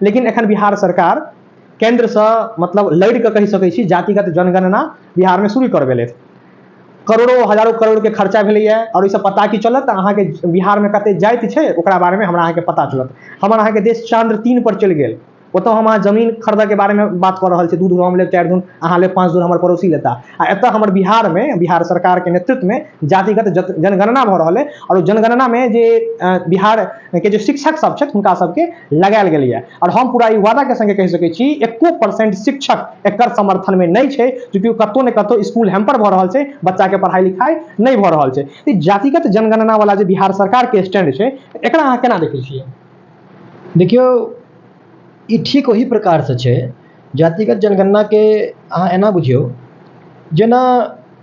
लेकिन एखन बिहार सरकार केंद्र से मतलब लड़ के कहि सकै छी जातिगत जनगणना बिहार में शुरू करबेले, करोड़ों हजारों करोड़ के खर्चा भेलैया और इससे पता की चलत अहाँ के बिहार में कते जाति छै ओकरा बारे में हमरा अहाँ के पता चलत। हमर अहाँ के देश चंद्र 3 पर चल गेल, ओतऽ हम अहाँ जमीन खरीदे के बारे में बात कर रहा है, 2 धूर हम ले 4 धूर अहाँ ले 5 धूर हमर पड़ोसी लेता। आ एतऽ हमर बिहार में बिहार सरकार के नेतृत्व में जातिगत जनगणना भ रहा है और जनगणना में जे बिहार के जो शिक्षक सब छथि हुनका सबके लगायल गेलैया। और हम पूरा ई वादा के संगे कहि सकै छी 1% शिक्षक एकर समर्थन में नहीं छै, क्योंकि कतौ ने कतौ स्कूल हैम्पर भ रहल छै, बच्चा के पढ़ाई लिखाई नहीं भ रहल छै। ई जातिगत जनगणना वाला जे बिहार सरकार के स्टैंड छै एकरा अहाँ केना देखै छियै? देखियो ई ठीक वही प्रकार से छै, जातिगत जनगणना के अहाँ एना बुझियौ जेना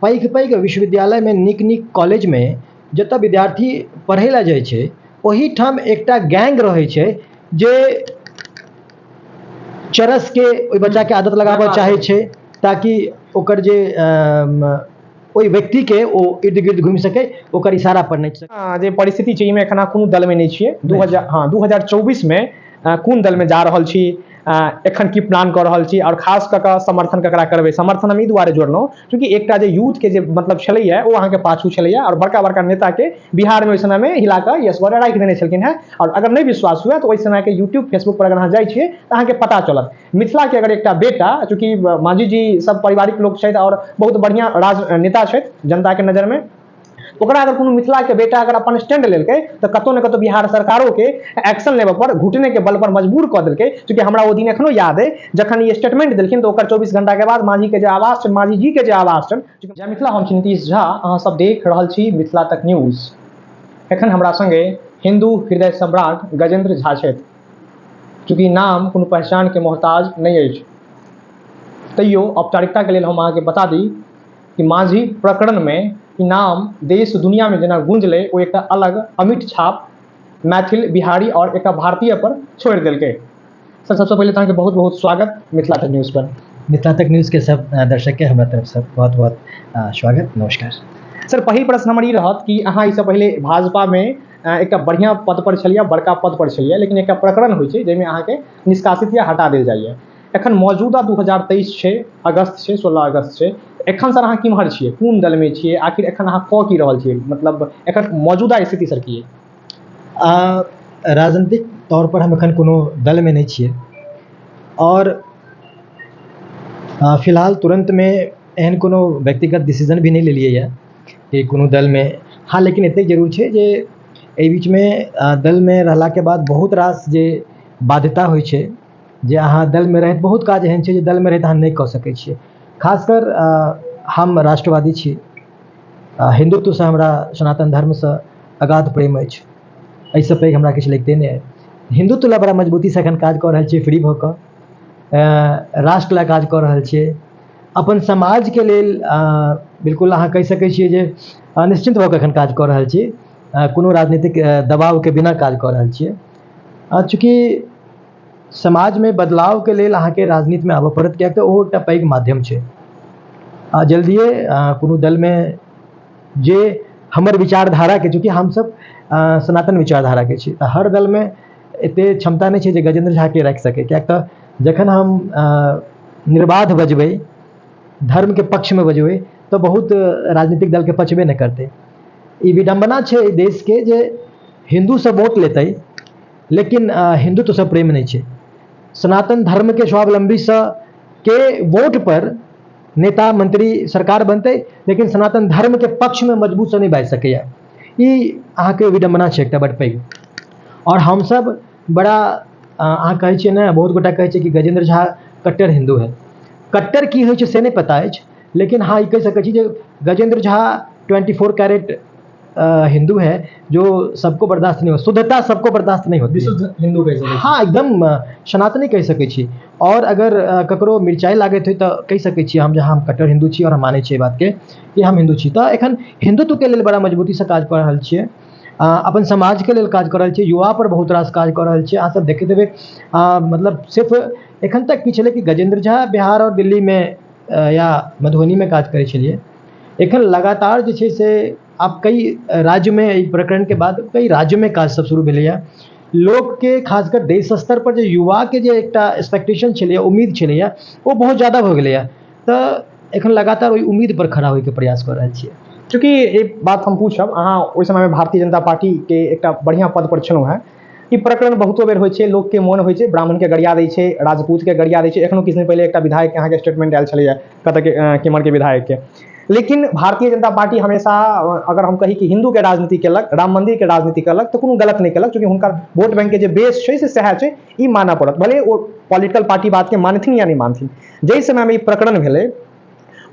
पैघ पैघ विश्वविद्यालय में नीक नीक कॉलेज में जतऽ विद्यार्थी पढ़ै लए जाइ छै ओही ठाम एकटा गैंग रहै छै जे चरस के ओइ बच्चा के आदत लगाबऽ चाहै छै ताकि ओकर जे ओइ व्यक्ति के ओ इर्द गिर्द घूमि सके, ओकर इशारा पर नाचि सके। जे परिस्थिति छै इमे एखन कोनो दल में नहीं छियै। 2024 में कोन दल में जा रहल छी, एखन की प्लान कर रहल छी और खास कऽ कऽ समर्थन ककरा करबै? समर्थन हम ई दुआरे जोड़लहुँ क्योंकि एकटा जे यूथ के जे मतलब छलैया ओ अहाँ के पाछू छलैया और बड़का बड़का नेता के बिहार में ओहि समय में हिला कऽ यस गरे राखि देने छलखिन हैं। और अगर नहीं विश्वास हुए तो ओहि समय के यूट्यूब फेसबुक पर अगर अहाँ जाइ छियै तो अहाँ के पता चलत। मिथिला के अगर एकटा बेटा, चूंकि मांझी जी सब पारिवारिक लोग छथि और बहुत बढ़िया राजनेता छथि जनता के नजर में, ओकरा अगर कोनो मिथिला के बेटा अगर अपन स्टैंड लेलकै तो कतौ न कतौ बिहार सरकारों के एक्शन लेवे पर घुटने के बल पर मजबूर कऽ देलकै। क्योंकि हमरा वो दिन एखनो याद है जखन ये स्टेटमेंट देलखिन तो ओकर 24 घंटा के बाद मांझी के जे आवाज छन, मांझी जी के जे आवाज छन। जय मिथिला, हम छी नीतीश झा, अहाँ सब देख रहल छी मिथिला तक न्यूज। एखन हमरा संगे हिंदू हृदय सम्राट गजेंद्र झा छथि। चूँकि नाम कोनो पहचान के मोहताज नहीं अछि, तैयो औपचारिकता के लेल हम अहाँ के बता दी कि मांझी प्रकरण में नाम देश दुनिया में जेना गूंजले वो एक अलग अमिट छाप मैथिल, बिहारी और एक भारतीय पर छोड़ दिलके। सर सबसे पहले तो बहुत बहुत स्वागत मिथिला तक न्यूज़ पर। मिथिला तक न्यूज़ के सब दर्शक के हमरा तरफ से बहुत बहुत स्वागत, नमस्कार। सर पहिल प्रश्न हमर ई रहत कि अहाँ इससे पहले भाजपा में एक बढ़िया पद पर छलियै, बड़का पद पर छलियै, लेकिन एक प्रकरण होइ छै जाहिमे अहाँ के निष्कासित या हटा देल जाइए। एखन मौजूदा 2023 छै, अगस्त छै, 16 अगस्त छै। एखन सर अहाँ किम्हर छियै, कोन दल में छियै, आखिर एखन अहाँ कऽ की रहल छियै, मतलब एखन मौजूदा स्थिति सर की है? राजनीतिक तौर पर हम एखन कोनो दल में नहीं छियै और फिलहाल तुरंत में एहन कोनो व्यक्तिगत डिसीजन भी नहीं लेलियै यऽ कि कोनो दल में। हाँ, लेकिन एतेक जरूर छै जे एहि बीच में दल में रहला के बाद बहुत रास जे बाध्यता होइ छै, जे अहाँ दल में रहैत बहुत काज एहन छै जे दल में रहैत अहाँ नहीं कऽ सकै छियै। खासकर हम राष्ट्रवादी छी, हिंदुत्व से हमरा सनातन धर्म से अगाध प्रेम अछि, एहिसँ पैघ हमरा किछु लगिते नहि अइ। हिंदुत्व लए बड़ा मजबूती से एखन काज कऽ रहल छियै, फ्री भऽ कऽ राष्ट्र लए काज कऽ रहल छियै, अपन समाज के लेल बिल्कुल अहाँ कहि सकै छियै जे निश्चिंत भऽ कऽ एखन काज कऽ रहल छी, कोनो राजनीतिक दबाव के बिना काज कऽ रहल छियै। चूँकि समाज में बदलाव के लेल अहाँ के राजनीति में आबऽ पड़त, किएक तऽ ओहो एकटा पैघ माध्यम छै। जल्दिए कोनो दल में जे हमर विचारधारा के, चूँकि हम सब सनातन विचारधारा के छी, तऽ हर दल में एते क्षमता नहीं छै जे गजेंद्र झा के राखि सके। किएक तऽ जखन हम निर्बाध बजबै, धर्म के पक्ष में बजबै, तो बहुत राजनीतिक दल के पचबे नहीं करते। ई विडंबना छै देश के जे हिंदू से वोट लेतै लेकिन हिंदुत्व से प्रेम नहीं छै। सनातन धर्म के स्वावलंबी से के वोट पर नेता मंत्री सरकार बनते लेकिन सनातन धर्म के पक्ष में मजबूत से नहीं बाजि सकैया। ई अहाँ के विडंबना छै एकटा बड़ पैघ। और हम सब बड़ा अहाँ कहै छियै ने, बहुत गोटा कहै छै कि गजेंद्र झा कट्टर हिंदू है। कट्टर की होइ छै से नहीं पता अछि, लेकिन हाँ ई कहि सकै छी जे गजेंद्र झा 24 कैरेट हिंदू है जो सबको बर्दाश्त नहीं हो, शुद्धता सबको बर्दाश्त नहीं होती। विशुद्ध हिंदू कहि सकै छी। हाँ, एकदम सनातनी कहि सकै छी। और अगर ककरो मिर्चाई लागैत होइ तऽ कहि सकै छी हम जे हम कट्टर हिंदू छी और हम मानै छियै बात के कि हम हिंदू छी। तऽ एखन हिंदुत्व के लेल बड़ा मजबूती से काज कऽ रहल छियै, अपन समाज के लेल काज कऽ रहल छियै, युवा पर बहुत रास काज कऽ रहल छियै। अहाँ सब देखैत हेबै, मतलब सिर्फ एखन तक की छलै कि गजेंद्र झा बिहार और दिल्ली में या मधुबनी में काज करै छलियै, एखन लगातार जे छै से आब कई राज्य में, एहि प्रकरण के बाद कई राज्य में काज सब शुरू भेलैया। लोग के खासकर देश स्तर पर जो युवा के जो एक एक्सपेक्टेशन छलैया, उम्मीद छलैया, वो बहुत ज़्यादा हो गेलैया। तो एखन लगातार ओहि उम्मीद पर खड़ा होइके प्रयास कर रहल छियै। चूँकि एक बात हम पूछब, अहाँ ओहि समयमे भारतीय जनता पार्टीके एकटा बढ़िआँ पद पर छलहुँ हेँ। ई प्रकरण बहुतो बेर होइ छै, लोकके मोन होइ छै, ब्राह्मणके गरिया दै छै, राजपूतके गरिया दै छै। एखनो किछु दिन पहिले एकटा विधायक अहाँके स्टेटमेंट आयल छलैया, कतऽके केम्हरके विधायकके। लेकिन भारतीय जनता पार्टी हमेशा, अगर हम कही कि हिंदूके राजनीति केलक, राम मंदिरके राजनीति केलक, तऽ कोनो गलत नहि केलक, चूँकि हुनकर वोट बैंकके जे बेस छै से सएह छै, ई मानऽ पड़त। भले ओ पॉलिटिकल पार्टी बातके मानथिन या नहि मानथिन। जाहि समयमे ई प्रकरण भेलै,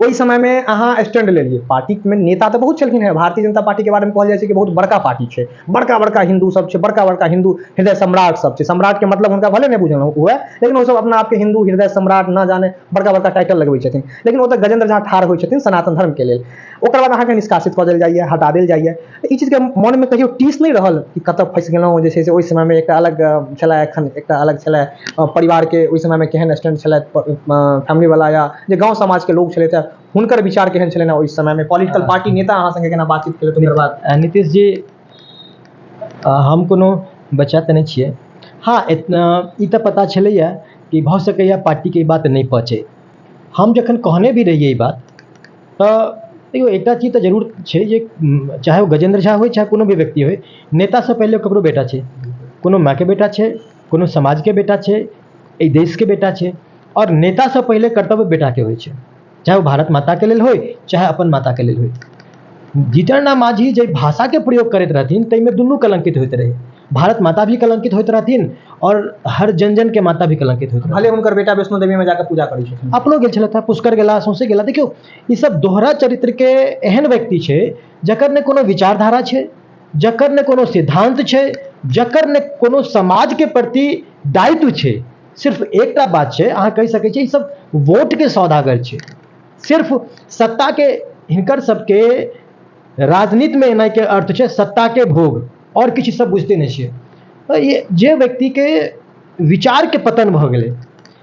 ओहि समयमे अहाँ स्टैंड लेलियै। पार्टीमे नेता तऽ बहुत छलखिन हेँ। भारतीय जनता पार्टीके बारेमे कहल जाइ छै कि बहुत बड़का पार्टी छै, बड़का बड़का हिन्दू सब छै, बड़का बड़का हिन्दू हृदय सम्राट सब छै। सम्राटके मतलब हुनका भले नहि बुझल हुए, लेकिन ओ सब अपना आपके हिन्दू हृदय सम्राट न जाने बड़का बड़का टाइटल लगबै छथिन। लेकिन ओतऽ गजेंद्र झा ठाढ़ होइ छथिन सनातन धर्मके लेल। ओकर बाद अहाँके निष्कासित कऽ देल जाइए, हटा देल जाइए। ई चीजके मोनमे कहियो टीस नहि रहल कि कतऽ फँसि गेलहुँ? जे छै से ओहि समयमे एकटा अलग छलै, एखन एकटा अलग छलै। परिवारके ओहि समयमे केहन स्टैंड छलै फैमिलीवला, या जे गाँव समाजके लोक छलै तऽ हुनकर विचार केहन छलै ने ओहि समयमे? पॉलिटिकल पार्टी नेता अहाँ संगे केना बातचीत केलथि ओकर बाद? नीतीश जी, हम कोनो बच्चा तऽ नहि छियै। हाँ, ई तऽ पता छलैया कि भऽ सकैया पार्टीके ई बात नहि पचे। हम जखन कहने भी रहियै ई बात, तऽ देखियौ एकटा चीज तऽ जरूर छै जे चाहे वो गजेंद्र झा होइ चाहे कोनो भी व्यक्ति होइ, नेतासँ पहिले ककरो बेटा छै, कोनो मायके बेटा छै, कोनो समाजके बेटा छै, एहि देशके बेटा छै। और नेतासँ पहिले कर्तव्य बेटाके होइ छै, चाहे वो भारत माताके लेल होइ चाहे अपन माताके लेल होइ। जीतन राम मांझी जे भाषाके प्रयोग करैत रहथिन ताहिमे दुनू कलंकित होइत रहे। भारत माता भी कलंकित होइत रहथिन और हर जन जन के माता भी कलंकित होइत रहथिन। भले हुनकर बेटा वैष्णो देवीमे जाकऽ पूजा करै छथिन, अपनो गेल छलथि हेँ, पुष्कर गेला, सौंसे गेला। देखियौ ई सब दोहरा चरित्रके एहन व्यक्ति छै जकर ने कोनो विचारधारा छै, जकर ने कोनो सिद्धांत छै, जकर ने कोनो समाजके प्रति दायित्व छै। सिर्फ एकटा बात छै, अहाँ कहि सकै छियै ई सब वोटके सौदागर छै। सिर्फ सत्ताके, हिनकर सबके राजनीतिमे एनाइके अर्थ छै सत्ताके भोग, और किछु सब बुझते नहि छियै। तऽ ये जे व्यक्तिके विचारके पतन भऽ गेलै,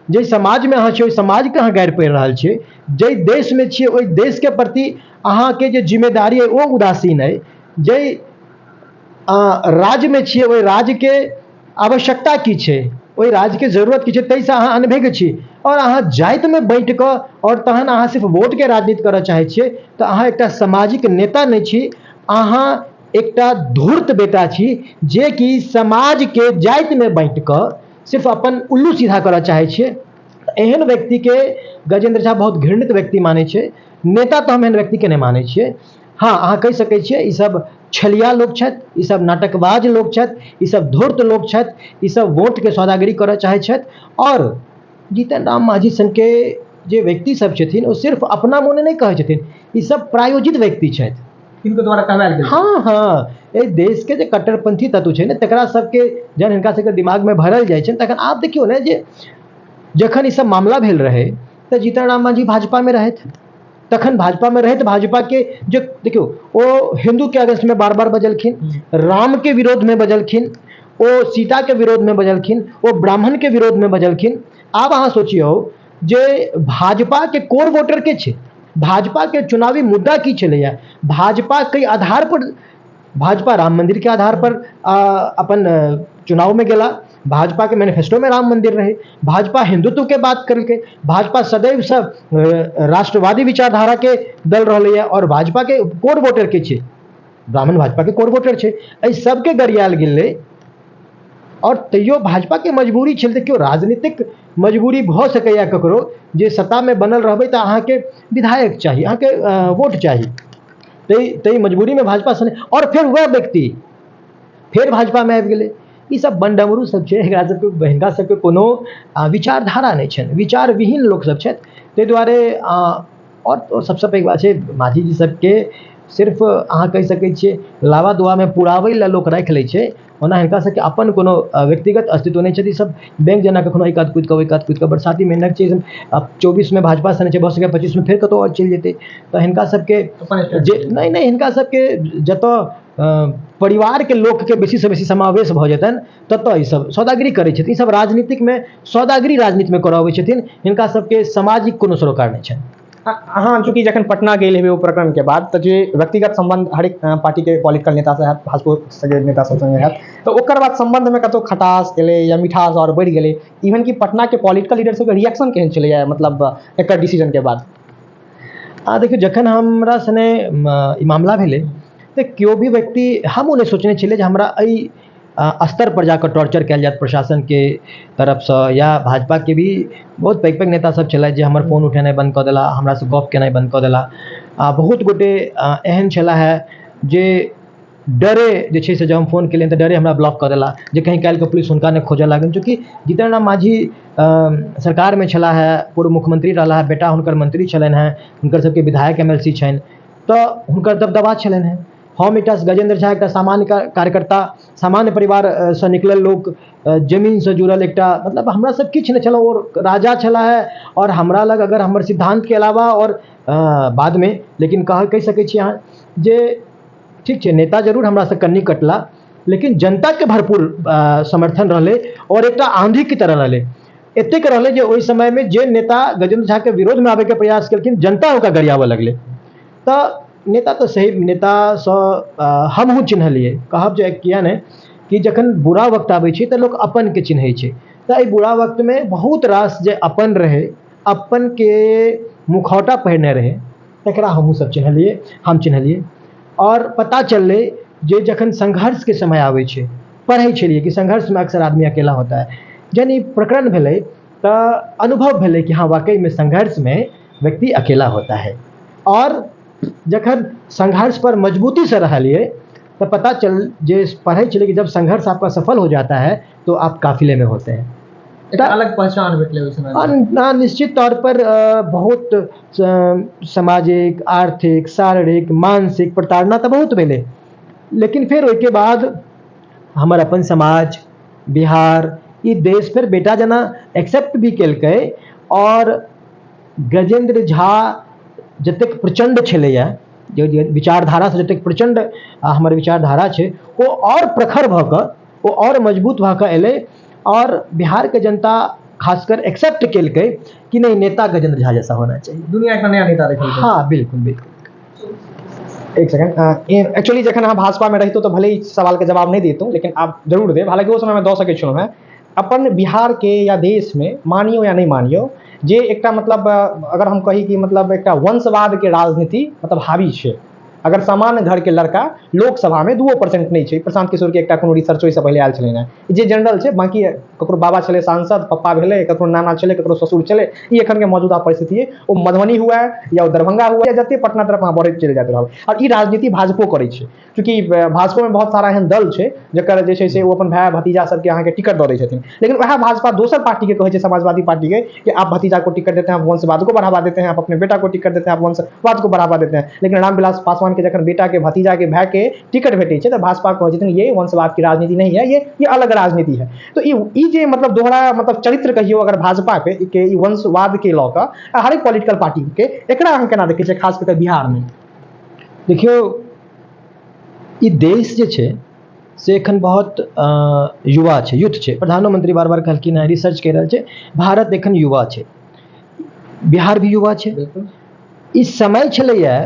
जे समाजमे अहाँ छियै ओहि समाजके अहाँ गाड़ि पड़ि रहल छियै, जाहि देशमे छियै ओहि देशके प्रति अहाँके जे जिम्मेदारी अइ ओ उदासीन अइ, जाहि राज्यमे छियै ओहि राज्यके आवश्यकता की छै, ओहि राज्यके जरूरत की छै, ताहिसँ अहाँ अनभिज्ञ छी। और अहाँ जातिमे बाँटि कऽ और तहन अहाँ सिर्फ वोटके राजनीति करऽ चाहै छियै, तऽ अहाँ एकटा सामाजिक नेता नहि छी, अहाँ एकटा धूर्त बेटा छी जे कि समाजके जातिमे बाँटि कऽ सिर्फ अपन उल्लू सीधा करऽ चाहै छियै। एहन व्यक्तिके गजेंद्र झा बहुत घृणित व्यक्ति मानै छै। नेता तऽ हम एहन व्यक्तिके नहि मानै छियै। हाँ, अहाँ कहि सकै छियै ई सब छलिया लोक छथि, ई सब नाटकबाज लोक छथि, ई सब धूर्त लोक छथि, ई सब वोटके सौदागरी करऽ चाहै छथि। और जीतन राम मांझी सनके जे व्यक्ति सब छथिन ओ सिर्फ अपना मोने नहीं कहै छथिन, ई सब प्रायोजित व्यक्ति छथि, तिनको द्वारा कहवायल गेल। हाँ हाँ, एहि देशके जे कट्टरपंथी तत्व छै ने, तकरा सबके जहन हिनका सबके दिमागमे भरल जाइ छै, तखन आब देखियौ ने जे जखन ई सब मामला भेल रहै तऽ जीतन राम मांझी भाजपामे रहथि। तखन भाजपामे रहैत भाजपाके जे देखियौ ओ हिंदूके अगेंस्टमे बार बार बजलखिन, रामके विरोधमे बजलखिन, ओ सीताके विरोधमे बजलखिन, ओ ब्राह्मणके विरोधमे बजलखिन। आब अहाँ सोचियौ जे भाजपाके कोर वोटर के छै, भाजपाके चुनावी मुद्दा की छलैया, भाजपा कई आधार पर, भाजपा राम मंदिर के आधार पर अपन चुनाव में गेला, भाजपा के मैनिफेस्टो में राम मंदिर रहे, भाजपा हिंदुत्व के बात करके, भाजपा सदैव सब राष्ट्रवादी विचारधारा के दल रहलैया, और भाजपा के कोर वोटर के छै, ब्राह्मण भाजपा के कोर वोटर छै, एहि सबके गरियाल गेलै। और तैयो भाजपा के मजबूरी छल, देखियो राजनीतिक मजबूरी भऽ सकैया ककरो जे सत्ता में बनल रहबै तऽ अहाँके विधायक चाही, अहाँके वोट चाही, तै मजबूरी में भाजपा सने, और फिर वह व्यक्ति फिर भाजपा में आबि गेलै। ई सब बंडमरू सब छै, हिनका सबके कोनो विचारधारा नहि छनि, विचार विहीन लोक सब छथि। ताहि दुआरे और सबसँ पैघ बात छै मांझी जी सबके सिर्फ अहाँ कहि सकै छियै लावा दुआमे पुराबै लए लोक राखि लै छै, ओना हिनका सबके अपन कोनो व्यक्तिगत अस्तित्व नहि छै। ई सब बैंक जेना कखनो एक कात कूदि कऽ बरसाती मेहनत छै, 24 में भाजपा सने छै, भऽ सकैए 25 में फेर कतौ और चलि जेतै। तऽ हिनका सबके जे नहि हिनका सबके जतऽ परिवारके लोकके बेसीसँ बेसी समावेश भऽ जेतनि ततऽ ई सब सौदागरी करै छथिन। ई सब राजनीतिकमे सौदागरी राजनीतिमे करऽ अबै छथिन, हिनका सबके सामाजिक कोनो सरोकार नहि छनि। हाँ, चूँकि जखन पटना गेल हेबै ओ प्रकरण के बाद तऽ जे व्यक्तिगत संबंध हरेक पार्टी के पॉलिटिकल नेता से हैत, भाजपो के नेता सब संगे हैत, तऽ ओकर बाद संबंध में कतौ खटास एलै या मिठास और बढ़ि गेलै। इवन कि पटना के पॉलिटिकल लीडर सबके रिएक्शन केहन छलैया, मतलब एकर डिसीजन के बाद? देखियौ, जखन हमरा सने ई मामला भेलै तऽ केओ भी व्यक्ति, हम ओ नहि सोचने छलियै जे हमरा एहि स्तर पर जाकर टॉर्चर कयल जायत प्रशासन के तरफसँ, या भाजपा के भी बहुत पैघ पैघ नेता सब छलथि जे हमर फोन उठेनाइ बंद कऽ देला, हमरा से गप केनाइ बंद कऽ देला। बहुत गोटे एहन छला है जे डरे जे छै से जब हम फोन केलियनि तऽ डरे हमरा ब्लॉक कऽ देला, जे कहीं काल्हि के पुलिस हुनका नहि खोजऽ लागनि। चूँकि जीतन राम मांझी सरकार में छला है, पूर्व मुख्यमंत्री रहला है, बेटा हुनकर मंत्री छलनि हैं, हुनकर सबके विधायक MLC छनि, तऽ हुनकर दबदबा छलनि हैं। हम एकटा गजेंद्र झा, एकटा सामान्य कार्यकर्ता, सामान्य परिवार से निकलल लोक, जमीन से जुड़ल एकटा, मतलब हमरा सब किछु नहि छलहुँ, और राजा छला है। और हमरा लग अगर हमर सिद्धांत के अलावा और बाद में, लेकिन कहि सकै छी अहाँ जे ठीक छै, नेता जरूर हमरा से कन्नी कटला, लेकिन जनता के भरपूर समर्थन रहलै, और एकटा आंधी की तरह रहलै। एतेक रहलै जे ओहि समय में जे नेता गजेंद्र झा के विरोध में आबे के प्रयास केलखिन, जनता ओकरा गरियाबऽ लगलै। तऽ नेता तऽ सही नेतासँ हमहूँ चिन्हलियै, कहब जे किया नहि कि जखन बुरा वक्त आबै छै तऽ लोक अपन के चिन्है छै। तऽ एहि बुरा वक्त में बहुत रास जे अपन रहे, अपन के मुखौटा पहिरने रहे, तकरा हमहूँ सब चिन्हलियै, हम चिन्हलियै। और पता चललै जे जखन संघर्ष के समय आबै छै, पढ़ै छलियै कि संघर्ष में अक्सर आदमी अकेला होता है। जखन ई प्रकरण भेलै तऽ अनुभव भेलै कि हाँ, वाकई में संघर्ष में व्यक्ति अकेला होता है। और जखन संघर्ष पर मजबूती से रहलिए तो पता चल जे पढ़े चले कि जब संघर्ष आपका सफल हो जाता है तो आप काफिले में होते हैं। एक अलग पहचान भेटले उस समय। निश्चित तौर पर बहुत सामाजिक, आर्थिक, शारीरिक, मानसिक प्रताड़ना तो बहुत भेले, लेकिन फिर ओके बाद हमर अपन समाज, बिहार, ई देश फिर बेटा जना एक्सेप्ट भी केलकै। और गजेंद्र झा जतेक प्रचंड छलैया, जे विचारधारा से जतेक प्रचंड हमर विचारधारा छै, वो और प्रखर भऽ कऽ, वो और मजबूत भऽ कऽ एलै। और बिहार के जनता खासकर एक्सेप्ट केलकै कि नहीं, नेता गजेंद्र झा जैसा होना चाहिए। दुनिया का नया नेता देखल। हाँ, बिल्कुल बिल्कुल। एक सेकंड, एक्चुअली जखन अहाँ भाजपा में रहितो तो भले ही सवाल के जवाब नहीं देतों, लेकिन आप जरूर देव। हालांकि वो समय में दऽ सकै छलहुँ हैं। अपन बिहार के या देश में मानियो या नहीं मानियो, जे एकटा मतलब अगर हम कही कि मतलब एकटा वंशवाद के राजनीति मतलब हावी छै। अगर सामान्य घर के लड़का लोकसभा में 2% नहीं छै। प्रशांत किशोर के एकटा कोनो रिसर्च ओहिसँ पहले आयल छलै, जे जनरल छै। बाकी ककरो बाबा छलै सांसद, पप्पा भेलै, ककरो नाना छलै, ककरो ससुर छलै। ई एखन के मौजूदा परिस्थिति है। वो मधुबनी हुआ या वो दरभंगा हुआ या जते पटना तरफ अहाँ बढ़ैत चलि जाइत रहब। और ई राजनीति भाजपो करै छै, चूँकि भाजपो में बहुत सारा एहन दल छै जकर जे छै से वो अपन भाई भतीजा सबके अहाँके टिकट दऽ दै छथिन। लेकिन वह भाजपा दोसर पार्टी के कहै छै, समाजवादी पार्टी के, कि आप भतीजा को टिकट देते हैं, आप वंशवाद को बढ़ावा देते हैं, आप अपने बेटा को टिकट देते हैं, आप वंशवाद को बढ़ावा देते हैं। लेकिन रामविलास पासवान के जखन बेटा के भतीजा के भाई के टिकट भेटै छै तो भाजपा कहै छथिन ये वंशवाद की राजनीति नहीं है, ये अलग राजनीति है। तो ई जे मतलब दोहरा मतलब चरित्र कहियो अगर भाजपा के ई वंशवाद के लऽ कऽ हर एक पॉलिटिकल पार्टी के, एकरा अहाँ केना देखै छियै, खास करके बिहार में? देखियो, ई देश जे छै से एखन बहुत युवा छै, यूथ छै। प्रधानमंत्री बार बार कहलखिन हैं, रिसर्च कहि रहल छै, भारत एखन युवा छै, बिहार भी युवा छै। इस समय छलैया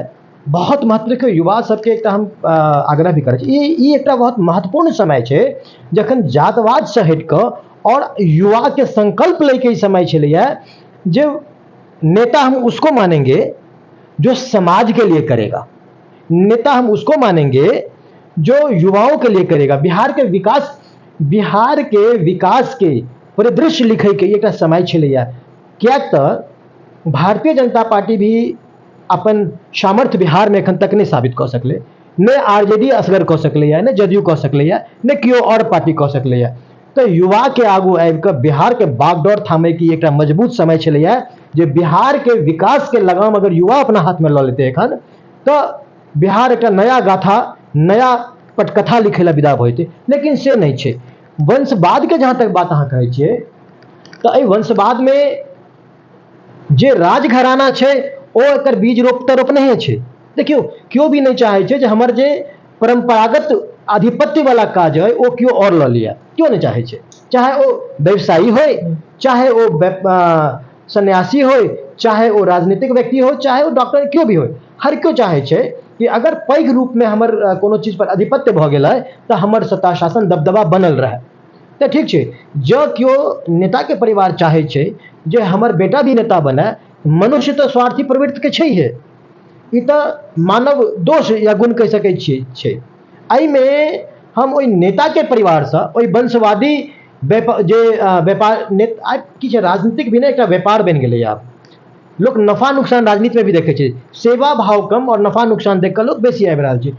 बहुत महत्व। देखियो, युवा सबके एकटा हम आग्रह भी करै छी, ई एकटा बहुत महत्वपूर्ण समय छै जखन जातवाद से हट कऽ और युवा के संकल्प लेके ई समय छलैया जे नेता हम उसको मानेंगे जो समाज के लिए करेगा, नेता हम उसको मानेंगे जो युवाओं के लिए करेगा। बिहार के विकास के परिदृश्य लिखे के एक समय छलैया। क्या तो भारतीय जनता पार्टी भी अपन सामर्थ्य बिहार में एखन तक नहीं साबित कऽ सकलै, ने RJD असगर कऽ सकलैया, ने जदयू कऽ सकलैया, ने केओ और पार्टी कऽ सकलैया। तो युवा के आगू आबि कऽ बिहार के बागडोर थामे की एकटा मजबूत समय छलैया, जे बिहार के विकास के लगाम अगर युवा अपना हाथ में लऽ लेते एखन, तो बिहार एक नया गाथा, नया पटकथा लिखे ला विदा भऽ जेतै। लेकिन से नहीं छै। वंशवाद के जहाँ तक बात अहाँ कहै छियै, तो एहि वंशवाद में जे राजघराना छै ओ एकर बीज रोपने छै। देखियो, क्यों भी नहीं चाहे छै जे हमर जे परंपरागत आधिपत्य वाला काज है वो क्यों और लऽ लिया, क्यों नहीं चाहे छै। चाहे वो व्यवसायी होय, चाहे वो सन्यासी होय, चाहे वो राजनीतिक व्यक्ति हो चाहे वो डॉक्टर क्यों भी हो, हर क्यों चाहे छे कि अगर पैघ रूप में हमर कोनो चीज पर अधिपत्य भ गेलै तो हमर सत्ता शासन दबदबा बनल रहे। तो ठीक छै, जो क्यों नेता के परिवार चाहे छे जे हमर बेटा भी नेता बने, मनुष्य तो स्वार्थी प्रवृत्ति के छै है, ई तो मानव दोष या गुण कह सकै छियै। एहिमे हम ओहि नेता के परिवार से ओहि वंशवादी व्यापार नेता की छै, राजनीतिक भी ने एक व्यापार बन गए। आब लोग नफा नुकसान राजनीति में भी देखे छै, सेवा भाव कम और नफा नुकसान देख कर लोग बेसी आबि रहल छै।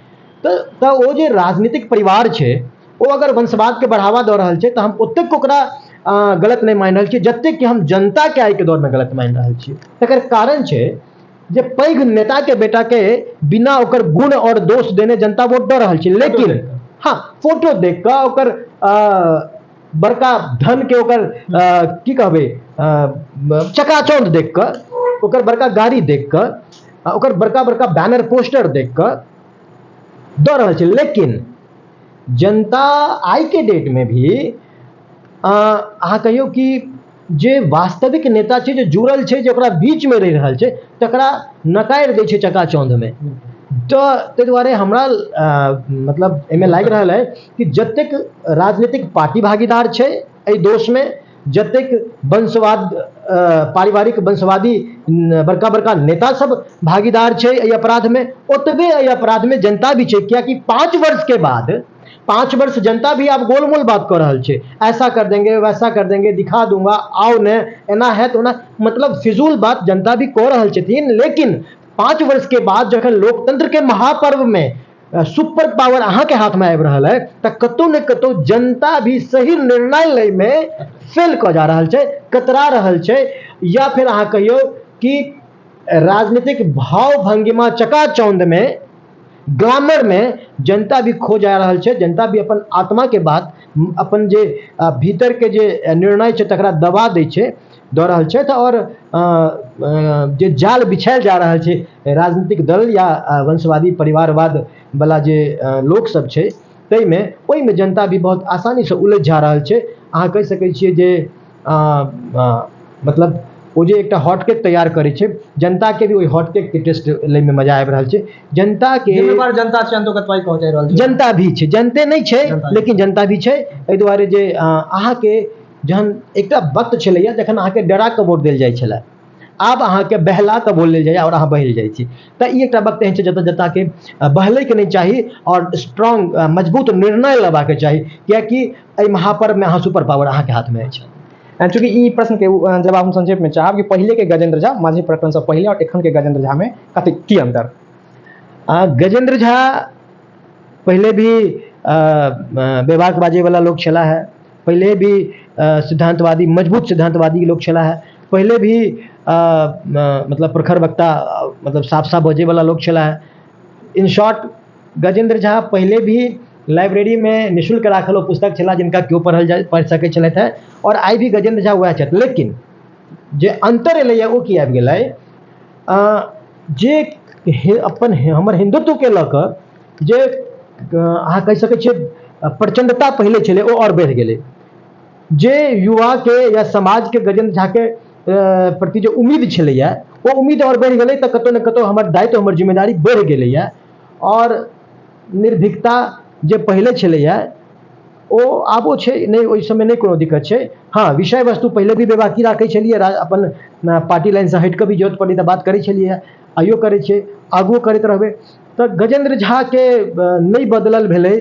तो वो जे राजनीतिक परिवार छै वो अगर वंशवाद के बढ़ावा दे रहा है तो हम ओतेक ओकरा गलत नहीं मान रहा, जतेक कि हम जनता के आइ के दौर में गलत मान रहा छियै। तकर कारण छै जे पैघ नेता के बेटा के बिना ओकर गुण और दोष देने जनता वोट दे रहा छै। लेकिन हाँ, फोटो देख कर ओकर बड़का धन के ओकर की कहबे चकाचौंध देख कर, ओकर बड़का गाड़ी देख कर, ओकर बड़का बड़का बैनर पोस्टर देख कर दे रहा छै। लेकिन जनता आई के डेट में भी अहाँ कहियो कि जे वास्तविक नेता छै, जे जुड़ल छै, जे ओकरा बीच में रहि रहल छै, तकरा नकार दै छै चकाचौंध में। तो ताहि दुआरे हमरा मतलब एहिमे लागि रहल है कि जतेक राजनीतिक पार्टी भागीदार छै एहि दोष में, जतेक वंशवाद पारिवारिक वंशवादी बड़का बड़का नेता सब भागीदार छै एहि अपराध में, ओतबे एहि अपराध में जनता भी छै। कियाकि 5 वर्ष के बाद 5 वर्ष जनता भी आप गोलमोल बात कर रहा है, ऐसा कर देंगे वैसा कर देंगे, दिखा दूंगा, आओ ने, एना है तो ना, मतलब फिजूल बात जनता भी कह रहा छथिन। लेकिन 5 वर्ष के बाद जखन लोकतंत्र के महापर्व में सुपर पावर अहाँ के हाथ में आबि रहा है, तो कतौ ने कतौ जनता भी सही निर्णय ले में फेल क जा रहा है, कतरा रहा है, या फिर अहाँ कहियो कि राजनीतिक भाव भंगिमा चकाचौंध में, ग्लैमर में जनता भी खो जा रहा है। जनता भी अपन आत्मा के बात, अपन जे भीतर के जे निर्णय छै तकरा दबा दै छै, दऽ रहल छै। और जे जाल बिछायल जा रहल छै राजनीतिक दल या वंशवादी परिवारवाद वाला जे लोक सब छै, ताहिमे ओहिमे जनता भी बहुत आसानी से उलझ जा रहल छै। अहाँ कहि सकै छियै जे मतलब वो जे एकटा हॉटकेक तैयार करे छै, जनता के भी वही हॉटकेक के टेस्ट ले में मजा आबि रहल छै। जनता के जिम्मेवार जनता छै, अंतोगत पाई पहुंचाई रहल छै, जनता भी छै, जनते नहीं छै लेकिन जनता भी छै। एहि दुआरे जे अहाँ के जहन एकटा वक्त छलैया जखन अहाँ के डरा के वोट देल जाइ छलै, आब अहाँ के बहला के वोट लेल जाइए और अहाँ बहल जाइ छी। तऽ ई एकटा वक्त एहन छै जतऽ जनता के बहलै के नहीं चाही और स्ट्रॉन्ग मजबूत निर्णय लेबाक चाही, कियाकि एहि महापर्व में अहाँ सुपर पावर अहाँ के हाथ में अछि। चूँकि ई प्रश्न के जवाब हम संक्षेप में चाहब कि पहले के गजेंद्र झा माझी प्रकरण से पहले और एखन के गजेंद्र झा में कथी की अंतर? गजेंद्र झा पहले भी बेबाक बाजे वाला लोग छला है, पहले भी सिद्धांतवादी मजबूत सिद्धांतवादी लोग छला है, पहले भी मतलब प्रखर वक्ता मतलब साफ साफ बजे वाला लोग छला है। इन शॉर्ट गजेंद्र झा पहले भी लाइब्रेरी में निःशुल्क राखल पुस्तक छला जिनका क्यों पढ़ सकै छलथि है, और आई भी गजेंद्र झा वएह छथि। लेकिन जे अंतर एलैया ओ की आबि गेलै, जे अपन हमर हिंदुत्व के लऽ कऽ जे अहाँ कहि सकै छियै प्रचंडता पहले छलै ओ और बढ़ि गेलै। जे युवा के या समाज के गजेंद्र झा के प्रति जो उम्मीद छलैया वो उम्मीद और बढ़ि गेलै, तऽ कतौ ने कतौ हमर दायित्व हमर जिम्मेदारी बढ़ि गेलैया। और निर्भीकता जे पहले छलैया ओ आबो छै, नहीं ओहि समय नहीं कोनो दिक्कत छै। हाँ, विषय वस्तु पहले भी बेबाकी राखै छलियै, अपन पार्टी लाइन से हटि कऽ भी जरूरत पड़ी तऽ बात करै छलियै, आइयो करै छियै, आगुओ करैत रहबै। तऽ गजेंद्र झा के नहीं बदलल भेलै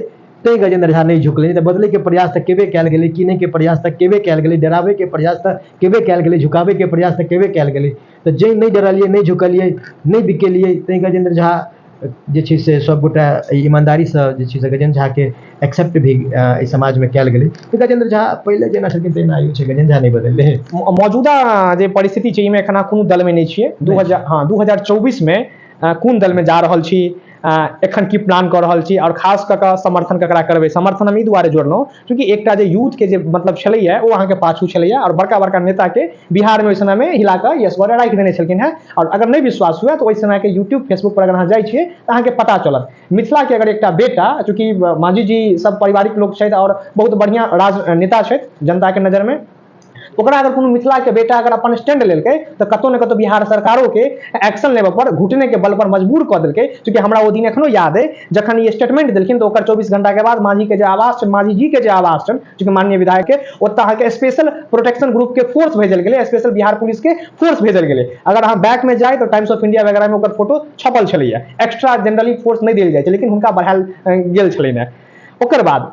तै गजेंद्र झा नहीं झुकलै, तऽ बदलै के प्रयास तऽ केबे कयल गेलै, कीनै के प्रयास तऽ केबे कयल गेलै, डराबै के प्रयास तऽ केबे कयल गेलै, झुकाबै के प्रयास तऽ केबे कयल गेलै। तऽ जे नहीं डरलियै, नहीं झुकलियै, नहीं बिकेलियै, तै गजेंद्र झा जे छै से सबगोटा ईमानदारी से जे छै से गजेंद्र झा के एक्सेप्ट भी इस समाज में कयल गेलै। तऽ गजेंद्र झा पहले जेना छलखिन तेना आइयो छै, गजेंद्र झा नहीं बदललै। मौजूदा जे परिस्थिति छै एहिमे एखन कोनो दल में नहीं छियै। 2024 में कोन दल में जा रहल छी, एखन की प्लान कऽ रहल छी, और खास कऽ कऽ समर्थन ककरा करबै? समर्थन हम ई दुआरे जोड़लहुँ चूँकि एकटा जे यूथ के जे मतलब छलैया ओ अहाँके पाछू छलैया, और बड़का बड़का नेता के बिहार में ओहि समय में हिला कऽ यश गौड़े राखि देने छलखिन हैं। और अगर नहीं विश्वास हुए तो ओहि समय के यूट्यूब फेसबुक पर अगर अहाँ जाइ छियै तऽ अहाँके पता चलत। मिथिला के अगर एकटा बेटा, चूँकि मांझी जी सब पारिवारिक लोक छथि और बहुत बढ़िया राजनेता छथि जनता के नजर में, ओकरा अगर कोनो मिथिला के बेटा अगर अपन स्टैंड लेलकै तो कतौ न कतौ बिहार सरकारों के एक्शन लेवे पर घुटने के बल पर मजबूर कऽ देलकै। चूंकि हमरा ओ दिन एखनो याद है जखन ये स्टेटमेंट देलखिन तो ओकर 24 घंटा के बाद मांझी के जे आवास छन, मांझी जी के जे आवास छन, चूंकि माननीय विधायक के ओतऽ अहाँके स्पेशल प्रोटेक्शन ग्रुप के फोर्स भेजल गेलै, स्पेशल बिहार पुलिस के फोर्स भेजल गेलै। अगर अहाँ बैक में जाए तो टाइम्स ऑफ इंडिया वगैरह में ओकर फोटो छपल छलैया। एक्स्ट्रा जनरली फोर्स नहीं देल जाइ छै लेकिन हुनका बढ़ायल गेल छलैन है। ओकर बाद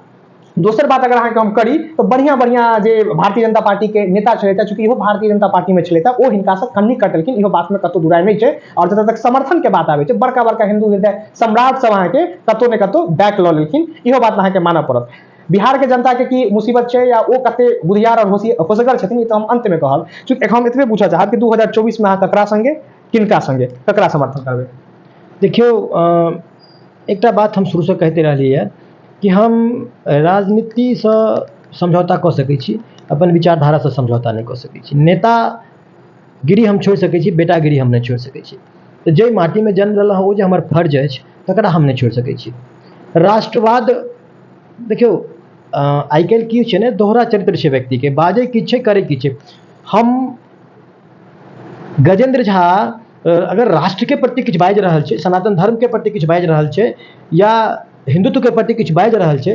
दोसर बात अगर अहाँके हम करी तो बढ़िया बढ़िया जे भारतीय जनता पार्टी के नेता छलैथा, चूंकि इहो भारतीय जनता पार्टी में छलैथा, ओ हिनका से कन्नी कटलखिन, इहो बात में कतौ दुराय नहीं छै। और जतऽ तक समर्थन के बात आबै छै, बड़का बड़का हिंदू हृदय सम्राट सब अहाँके कतौ ने कतौ बैक लऽ लेलखिन, इहो बात अहाँके मानऽ पड़त। बिहार के जनता के की मुसीबत छै या ओ कते बुधियार और होशगर छथिन, ई तो हम अंत में कहब। चूंकि हम एतबे पूछऽ चाहब कि 2024 में अहाँ ककरा संगे, किनका संगे, ककरा समर्थन करबै? देखियो एकटा बात हम शुरू से कहते रहलियै है कि हम राजनीति से समझौता कऽ सकै छी, अपन विचारधारा से समझौता नहीं कऽ सकै छी। नेतागिरी हम छोड़ि सकै छी, बेटागिरी हम नहीं छोड़ि सकै छी। तऽ जाहि माटी में जन्म लेलहुँ ओ जे हमर फर्ज अछि तकरा हम नहीं छोड़ि सकै छी। राष्ट्रवाद देखियो आइ काल्हि की छै ने, दोहरा चरित्र छै व्यक्ति के, बाजै किछु छै करै किछु छै। हम गजेंद्र झा अगर राष्ट्र के प्रति किछु बाजि रहल छै, सनातन धर्म के प्रति किछु बाजि रहल छै या हिंदुत्व के प्रति किछु बाजि रहल छै,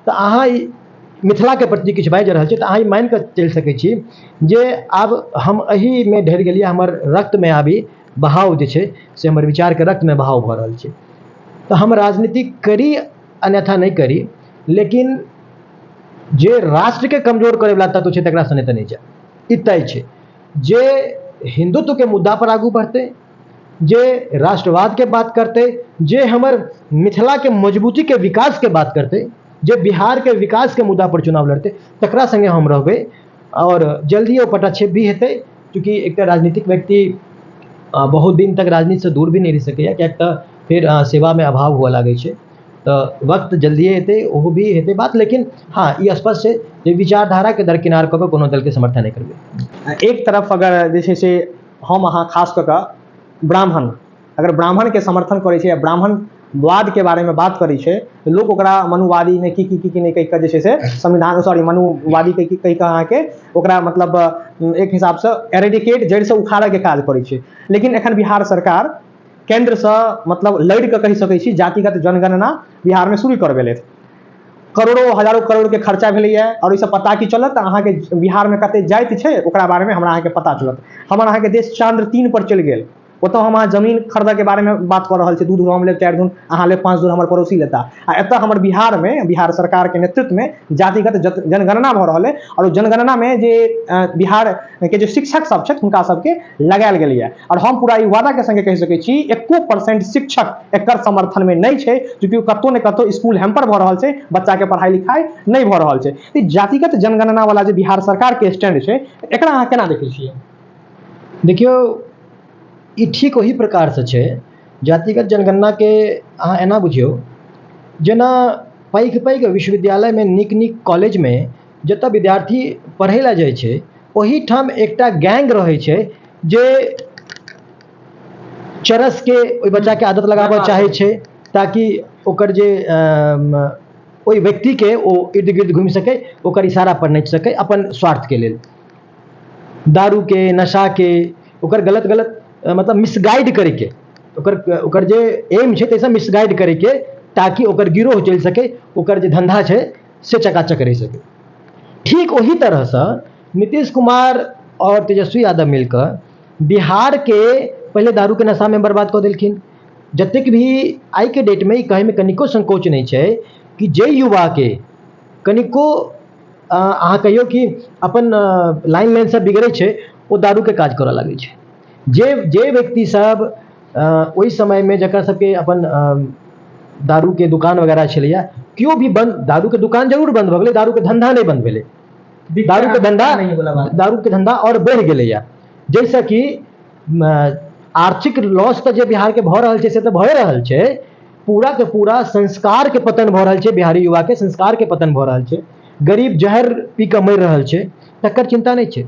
तऽ अहाँ मिथिला के प्रति किछु बाजि रहल छै, तऽ अहाँ ई मानि कऽ चलि सकै छी जे आब हम एही में ढेर गेलियै, हमर रक्त में आबी बहाव जे छै से हमर विचार के रक्त में बहाव भऽ रहल छै। तऽ हम राजनीति करी अन्यथा नहीं करी, लेकिन जे राष्ट्र के कमजोर करे वाला तत्व छै तकरा सने तऽ नहीं जाय। ई तय छै जे हिंदुत्व के मुद्दा पर आगू बढ़ते, जे राष्ट्रवाद के बात करते, जे हमर मिथिला के मजबूती के विकास के बात करते, जे बिहार के विकास के मुद्दा पर चुनाव लड़ते, तकरा संगे हम रहबै। और जल्दी ओ पटाक्षेप भी हेतै, चूँकि एकटा राजनीतिक व्यक्ति बहुत दिन तक राजनीति से दूर भी नहीं रह सकैया, कियाक तऽ फिर सेवा में अभाव हुआ लागै छै। तऽ वक्त जल्दिए हेतै, ओहो भी हेतै बात। लेकिन हाँ, ई स्पष्ट छै जे विचारधारा के दरकिनार कऽ के कोनो दल के समर्थन नहीं करबै। एक तरफ अगर जे छै से हम अहाँ खास कऽ कऽ ब्राह्मण, अगर ब्राह्मण के समर्थन करै छै या ब्राह्मणवाद के बारे में बात करै छै, तो लोग ओकरा मनुवादी में की नहीं कहि कऽ जे छै से संविधान सॉरी मनुवादी कहि कऽ अहाँके ओकरा मतलब एक हिसाब से एरेडिकेट, जड़ से उखाड़े के काज करै छै। लेकिन एखन बिहार सरकार केंद्र से मतलब लड़ि कऽ कहि सकै छी जातिगत जनगणना बिहार में शुरू करबेलथि। करोड़ों हजारों करोड़ के खर्चा भेलैया और इससे पता की चलत अहाँके बिहार में कते जाति छै ओकरा बारे में हमरा अहाँके पता चलत। हमर अहाँके देश चांद्र 3 पर चलि गेल, ओतऽ हम अहाँ जमीन खरीदे के बारे में बात कर रहल छी, 2 धून हम लेब, 4 धून अहाँ लेब, 5 धून हमर पड़ोसी लेता। आ एतऽ हमर बिहार में बिहार सरकार के नेतृत्व में जातिगत जनगणना भऽ रहल है और जनगणना में जे बिहार के जो शिक्षक सब छथि हुनका सबके लगायल गेलैया। और हम पूरा ई वादा के संगे कहि सकै छी 1% शिक्षक एकर समर्थन में नहीं छै, चूंकि कतौ ने कतौ स्कूल हैम्पर भऽ रहल छै, बच्चा के पढ़ाई लिखाई नहीं भऽ रहल छै। ई जातिगत जनगणना वाला जे बिहार सरकार के स्टैंड छै, एकरा अहाँ केना देखै छियै? देखियो ई ठीक वही प्रकार से छै। जातिगत जनगणना के अहाँ एना बुझियौ जेना पैघ पैघ विश्वविद्यालय में, नीक नीक कॉलेज में जतऽ विद्यार्थी पढ़ै लए जाइ छै, ओही ठाम एकटा गैंग रहै छै जे चरस के ओहि बच्चा के आदत लगाबऽ चाहै छै, ताकि ओकर जे ओहि व्यक्ति के ओ इर्द गिर्द घूमि सकै, ओकर इशारा पर नाचि सकै अपन स्वार्थ के लेल। दारू के, नशा के, ओकर गलत गलत मतलब मिसगाइड करे के, ओकर जे एम छै तैसे मिसगाइड करे के, ताकि ओकर गिरोह चलि सके, ओकर जे धंधा छै से चकाचक रहि सके। ठीक वही तरह से नीतीश कुमार और तेजस्वी यादव मिलकर बिहार के पहले दारू के नशा में बर्बाद कऽ देलखिन। जतेक भी आइ के डेट में ई कहै में कनिको संकोच नहीं छै कि जे युवा के कनिको अहाँ कहियो कि अपन लाइन लाइन से बिगड़ै छै, ओ दारू के काज करऽ लागै छै। जे व्यक्ति सब ओहि समय में जकर सबके अपन दारू के दुकान वगैरह छलैया, केओ भी बंद, दारू के दुकान जरूर बंद भऽ गेलै, दारू के धंधा नहीं बंद भेलै। दारू के धंधा और बढ़ि गेलैया, जैसे कि आर्थिक लॉस तऽ जे बिहार के भऽ रहल छै से तऽ भए रहल छै, पूरा के पूरा संस्कार के पतन भऽ रहल छै, बिहारी युवा के संस्कार के पतन भऽ रहल छै, गरीब जहर पी कऽ मरि रहल छै, तकर चिंता नहीं छै।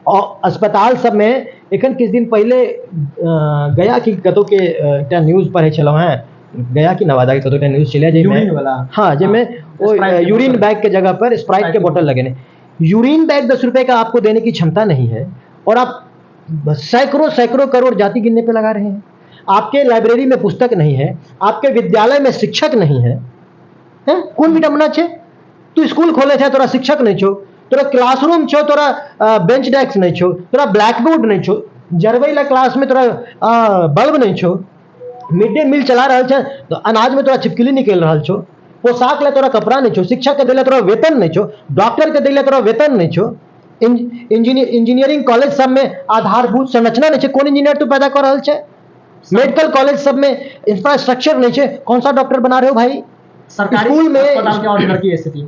और अस्पताल सब में एखन किछु दिन पहले गया की कतौ के एकटा न्यूज पढ़ै छलहुँ हैं, गया की नवादा के कतौ न्यूज चलै जाहिमे हाँ जाहिमे ओ यूरिन बैग के जगह पर स्प्राइट के बोतल लगेने। यूरिन बैग 10 रुपए का आपको देने की क्षमता नहीं है, और आप सैकड़ों सैकड़ों करोड़ जाति गिनने पे लगा रहे हैं। आपके लाइब्रेरी में पुस्तक नहीं है, आपके विद्यालय में शिक्षक नहीं है, हैं? कोन विडम्बना छे? तू स्कूल खोले छे, तोरा शिक्षक नहीं छो, तोरा क्लासरूम छो, तोरा बेंच डेस्क नहीं छो, तोरा ब्लैक बोर्ड नहीं छो, जरबई ला क्लास में तोरा बल्ब नहीं छो, मिड डे मील चला रहा छे तो अनाज में तोरा छिपकली निकल रहा छो, पोशाक ले तोरा कपड़ा नहीं छो, शिक्षक के दिले तोरा वेतन नहीं छो, डॉक्टर के दिले तोरा वेतन नहीं छो, इंजीनियरिंग कॉलेज सब में आधारभूत संरचना नहीं छे, कौन इंजीनियर तू पैदा कर रहा छे? मेडिकल कॉलेज सब में इंफ्रास्ट्रक्चर नहीं छे, कौन सा डॉक्टर बना रहे हो भाई? सरकारी स्कूल में अस्पताल के ऑर्डिनर की स्थिति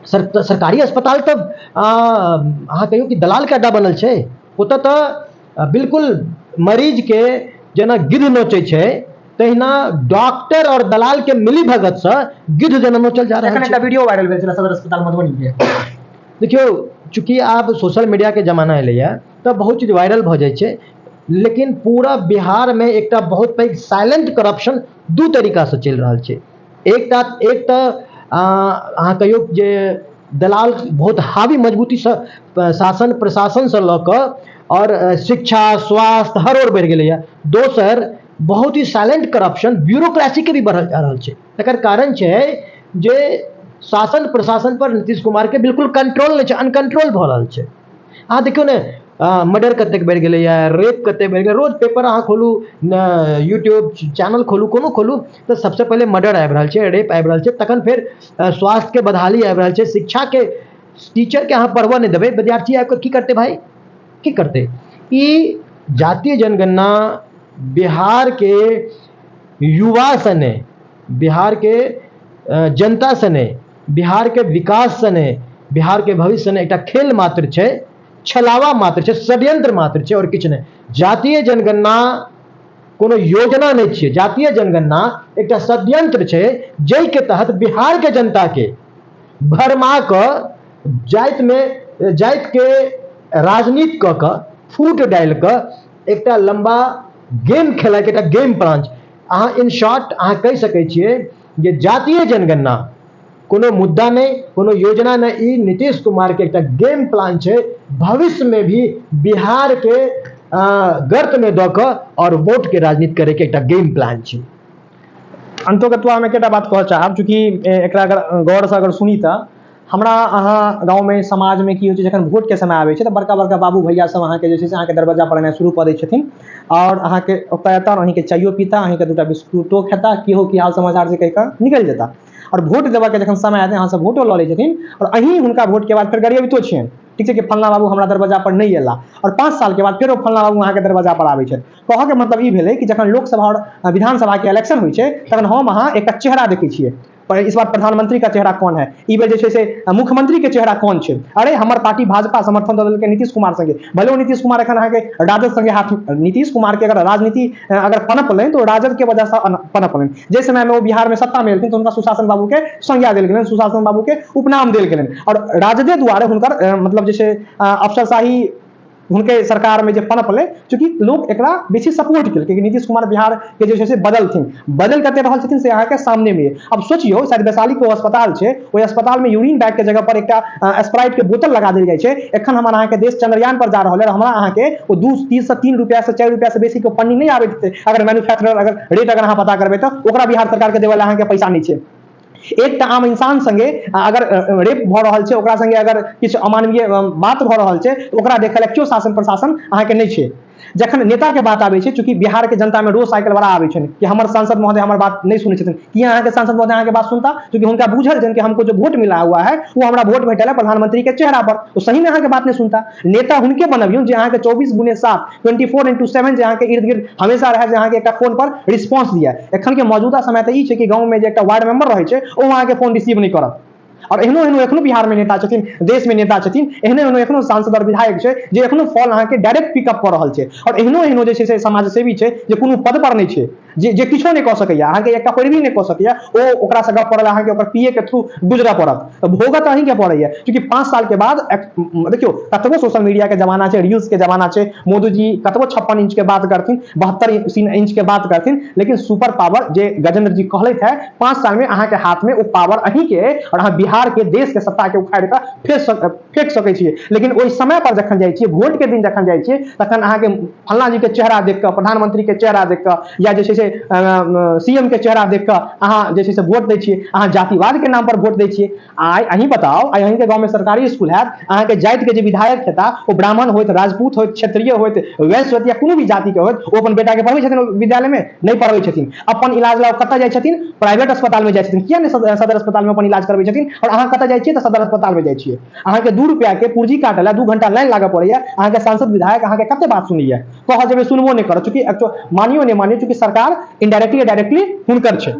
सरकारी अस्पताल तब अहाँ कहियो कि दलाल के अड्डा बनल छे, ओतऽ तऽ बिल्कुल मरीज के जेना गिद्ध नोचै छै तहिना डॉक्टर और दलाल के मिली भगत से गिद्ध जेना नोचल जा रहल एखन छै। एकटा वीडियो वायरल भेल छलै सदर अस्पताल मधुबनी के। देखियो, चूंकि आब सोशल मीडिया के जमाना एलैया तऽ बहुत चीज वायरल भऽ जाइ छै, लेकिन पूरा बिहार में एकटा बहुत पैघ साइलेंट करप्शन दू तरीका से चलि रहल छै। एक तऽ अहाँ कहियो जे दलाल बहुत हावी मजबूती से शासन प्रशासन से लऽ कऽ और शिक्षा स्वास्थ्य हर ओर बढ़ि गेलैया। दोसर बहुत ही साइलेंट करप्शन ब्यूरोक्रेसी के भी बढ़ल जा रहल छै। तकर कारण छै जे शासन प्रशासन पर नीतीश कुमार के बिल्कुल कंट्रोल नहीं छै, अनकंट्रोल भऽ रहल छै। अहाँ देखियौ ने मर्डर कतेक बढ़ि गेलैया, रेप कतेक बढ़ि गेलै। रोज पेपर अहाँ खोलू, यूट्यूब चैनल खोलू, कोनो खोलू तऽ सबसे पहले मर्डर आबि रहल छै, रेप आबि रहल छै, तखन फेर स्वास्थ्य के बदहाली आबि रहल छै, शिक्षा के टीचर के अहाँ पढ़बऽ नहीं देबै, विद्यार्थी आबि कऽ की करतै भाई, की करतै? ई जातीय जनगणना बिहार के युवा सने, बिहार के जनता सने, बिहार के विकास सने, बिहार के भविष्य सने एकटा खेल मात्र छै, छलावा मात्र छै, षड्यंत्र मात्र छै और किछु नहीं। जातीय जनगणना कोनो योजना नहीं छै, जातीय जनगणना एकटा षड्यंत्र छै जै के तहत बिहार के जनता के भरमा कऽ जाति के राजनीति कऽ कऽ फूट डालि कऽ एकटा लंबा गेम खेलाय के एकटा गेम प्लान छै। अहाँ इन शॉर्ट अहाँ कहि सकै छियै जे जातीय जनगणना कोनो मुद्दा नहीं, कोनो योजना नहीं, ई नीतीश कुमार के एकटा गेम प्लान छै, भविष्य में भी बिहार के गर्त में दऽ कऽ और वोट के राजनीति करे के एकटा गेम प्लान छै। अंतोगत्वा हम एकटा बात कहऽ चाहब, चूँकि एकरा अगर गौर से अगर सुनी तऽ हमरा अहाँ गाँव में समाज में की होइ छै, जखन भोट के समय आबै छै तऽ बड़का बड़का बाबू भैया सब अहाँके जे छै से अहाँके दरवाजा पर एनाइ शुरू कऽ दै छथिन और अहाँके ओतऽ एता अहींके चाइयो पीता, अहींके दूटा बिस्कुटो खेता, की हो की हाल समाचार से कहि कऽ निकलि जेता। और भोट देबऽ के जखन समय आते अहाँ से भोटो लऽ लै छथिन और अहीं हुनका भोट के बाद फेर गरियाबितो छियनि, ठीक छै कि फल्ला बाबू हमरा दरवाजा पर नहीं एला, और 5 साल के बाद फेर फल्ला बाबू अहाँके दरवाजा पर आबै छथि। कहऽ के मतलब ई भेलै कि जखन लोकसभा और विधानसभा के इलेक्शन होइ छै तखन हम अहाँ एकटा चेहरा देखै छियै, पर इस बार प्रधानमंत्री का चेहरा कौन है, ई बेर जे छै से मुख्यमंत्री के चेहरा कौन छै। अरे हमर पार्टी भाजपा समर्थन दऽ देलकै नीतीश कुमार संगे, भले ओ नीतीश कुमार एखन अहाँके राजद संगे हाथ, नीतीश कुमार के अगर राजनीति अगर पनपलनि तो राजद के वजह से पनपलनि। जे समय में वो बिहार में सत्ता में एलखिन तो हुनका सुशासन बाबू के संज्ञा देल गेलनि, सुशासन बाबू के उपनाम देल गेलनि और राजदे द्वारे हुनकर मतलब जे छै अफसरशाही हुनके सरकार में जे पनपलै, चूँकि लोग एकरा बेसी सपोर्ट केलकै कि नीतीश कुमार बिहार के जे छै से बदलथिन, बदल कते रहल छथिन से अहाँके सामने में। अब सोचियो शायद वैशाली के अस्पताल छै, ओहि अस्पताल में यूरिन बैग के जगह पर एकटा स्प्राइट के बोतल लगा देल जाइ छै। एखन हमर अहाँके देश चंद्रयान पर जा रहल है, हमरा अहाँके ओ 2 से 3 रुपया से 4 रुपया से बेसी के पन्नी नहीं आबैत हेतै। अगर मैन्युफैक्चरर अगर रेट अगर अहाँ पता करबै तऽ ओकरा बिहार सरकार के देवल अहाँके पैसा नहीं छै। एकटा आम इंसान संगे अगर रेप भऽ रहल छै, ओकरा संगे अगर किछु अमानवीय बात भऽ रहल छै तऽ ओकरा देखै लए केओ शासन प्रशासन अहाँके नहीं छै। जखन नेता के बात आबै छै, चूँकि बिहार के जनता में रोज साइकिल बड़ा आबै छनि कि हमर सांसद महोदय हमर बात नहीं सुनै छथिन। कि अहाँके सांसद महोदय अहाँके बात सुनता, क्योंकि हुनका बुझल छनि कि हमको जो वोट मिला हुआ है वो हमरा वोट भेटल है प्रधानमंत्री के चेहरा पर, तो सही में अहाँके बात नहीं सुनता। नेता हुनके बनबियौ जे अहाँके 24/7 24/7 जे अहाँके इर्द गिर्द हमेशा रहे, जे अहाँके एकटा फोन पर रिस्पॉन्स दिया। एखन के मौजूदा समय तऽ ई छै कि गाँव में जे एकटा वार्ड मेंबर रहै छै ओ अहाँके फोन रिसीव नहीं करत। और एहनो बिहार में नेता छथिन, देश में नेता छथिन, एहनो सांसद और विधायक छै जे एखनो फॉल अहाँके डायरेक्ट पिकअप कऽ रहल छै। और एहनो जे छै से समाजसेवी छै जे कोनो पद पर नहीं छै, जे किछो नहीं कऽ सकैया, अहाँके एकटा पैरवी नहीं कऽ सकैया, ओ ओकरा से गप करल अहाँके ओकर पीए के थ्रू गुजरऽ पड़त। भोगत अहीं के पड़ैया, क्योंकि 5 साल के बाद देखियो कतबो सोशल मीडिया के जमाना छै, रील्स के जमाना छै, मोदी जी कतबो 56 इंच के बात करथिन, 72 इंच के बात करथिन, लेकिन सुपर पावर जे गजेंद्र जी कहलैथ है 5 साल में अहाँके हाथ में वो पावर अहीं के और अहाँ बिहार के देश के सत्ता के उखाड़ के फेंक सकै छियै। लेकिन ओहि समय पर जखन जाइ छियै, वोट के दिन जखन जाइ छियै, तखन अहाँके फल्लाँ जी के चेहरा देख कऽ, प्रधानमंत्री के चेहरा देख कऽ, या जे छै से सीएम के चेहरा देख कऽ अहाँ जे छै से वोट दै छियै, अहाँ जातिवाद के नाम पर वोट दै छियै। आइ अहीं बताओ, आइ अहीं के गाँव में सरकारी स्कूल हैत, अहाँके जाति के जे विधायक हेता ओ ब्राह्मण होइत, राजपूत होइत, क्षत्रिय होइत, वैश्य होइत, या कोनो भी जाति के होइत, ओ अपन बेटा के पढ़बै छथिन विद्यालय में? नहीं पढ़बै छथिन। अपन इलाज ला कतऽ जाइ छथिन? प्राइवेट अस्पताल में जाइ छथिन। किया नहीं सदर अस्पताल में अपन इलाज करबै छथिन? और अहाँ कतऽ जाइ छियै? तऽ सदर अस्पताल में जाइ छियै। अहाँके 2 रुपया के पूर्जी काटै ला 2 घंटा लाइन लागऽ पड़ैया। अहाँके सांसद विधायक अहाँके कते बात सुनैया, कहल जेबै सुनबो नहीं करत, चूंकि मानियो नहीं मानियो, चूंकि सरकार इनडायरेक्टली डायरेक्टली हुनकर छै।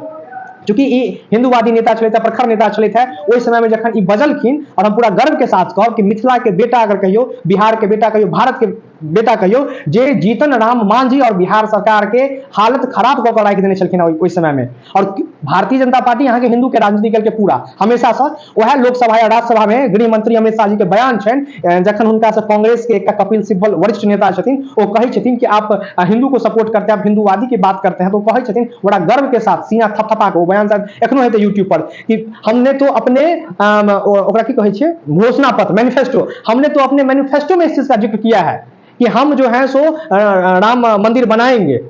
चूंकि ई हिंदूवादी नेता छलथि, प्रखर नेता छलथि है, ओहि समय में जखन ई बजलखिन, और हम पूरा गर्व के साथ कहब कि मिथिला के बेटा अगर कहियो, बिहार के बेटा कहियो, भारत के बेटा कहियो, जे जीतन राम मांझी और बिहार सरकार के हालत खराब कऽ के राखि देने छलखिन ओहि समय में। और भारतीय जनता पार्टी यहाँ के हिंदू के राजनीति केलकै पूरा हमेशा से। वह लोकसभा या राज्यसभा में गृह मंत्री अमित शाह जी के बयान छनि, जखन हुनका से कांग्रेस के एकटा कपिल सिब्बल वरिष्ठ नेता छथिन, वो कहै छथिन कि आप हिंदू को सपोर्ट करते हैं, आप हिंदूवादी की बात करते हैं, तो कहै छथिन बड़ा गर्व के साथ, सीना थपथपा के, वो बयान शायद एखनो हेतै यूट्यूब पर, कि हमने तो अपने ओकरा की कहै छै, घोषणा पत्र, मैनिफेस्टो, हमने तो अपने मैनिफेस्टो में इस चीज का जिक्र किया है कि हम जो है सो राम मंदिर बनाएंगे।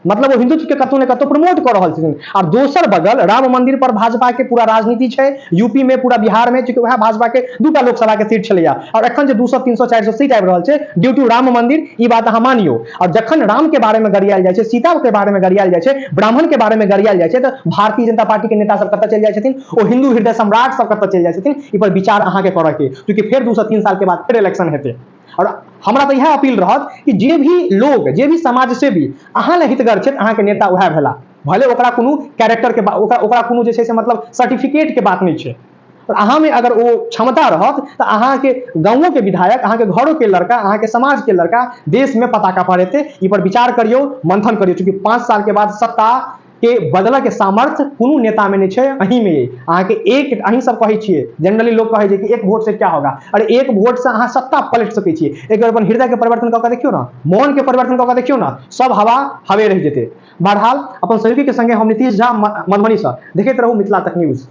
मतलब वो हिंदुत्व के कतौ ने कतौ प्रमोट कर रहल छथिन। और दोसर बगल राम मंदिर पर भाजपा के पूरा राजनीति छै, यूपी में, पूरा बिहार में, चूंकि वह भाजपा के 2टा लोकसभा के सीट छलैया, और एखन जे 200 300 400 सीट आबि रहल छै ड्यू टू राम मंदिर, ई बात अहाँ मानियो। और जखन राम के बारे में गरियाल जाइ छै, सीता के बारे में गरियाल जाइ छै, ब्राह्मण के बारे में गरियाल जाइ छै, तो भारतीय जनता पार्टी के नेता सब कतऽ चलि जाइ छथिन? ओ हिंदू हृदय सम्राट सब कतऽ चलि जाइ छथिन? ई पर विचार अहाँ के करऽ के, क्योंकि फेर 200 3 साल के बाद फिर इलेक्शन हेतै। और हमरा तो यह अपील रहत कि जे भी लोग, जे भी समाज से भी अहाँ ले हितगर छथि, अहाँ के नेता वह भेला, भले ओकरा कोनो कैरेक्टर के ओकरा कोनो जे छै से मतलब सर्टिफिकेट के बात नहीं छै। और अहाँ में अगर वो क्षमता रहत तो अहाँ के गाँवों के विधायक, अहाँ के घरों के लड़का, अहाँ के समाज के लड़का देश में पताका फहरेते। ई पर विचार करियो, मंथन करियो, चूंकि 5 साल के बाद सत्ता के बदला के सामर्थ्य कोनो नेता में नहीं छै, अहीं में। अहाँ के एक, अहीं सब कहै छियै, जनरली लोग कहै छै कि 1 वोट से क्या होगा? अरे 1 वोट से अहाँ सत्ता पलट सकै छियै। एक बार अपन हृदय के परिवर्तन कऽ के देखियो ना, मन के परिवर्तन कऽ के देखियो ना, सब हवा हवे रह जेतै। बहरहाल अपन सहयोगी के संगे हम नीतीश झा मधुबनी से देखैत रहू मिथिला तक न्यूज।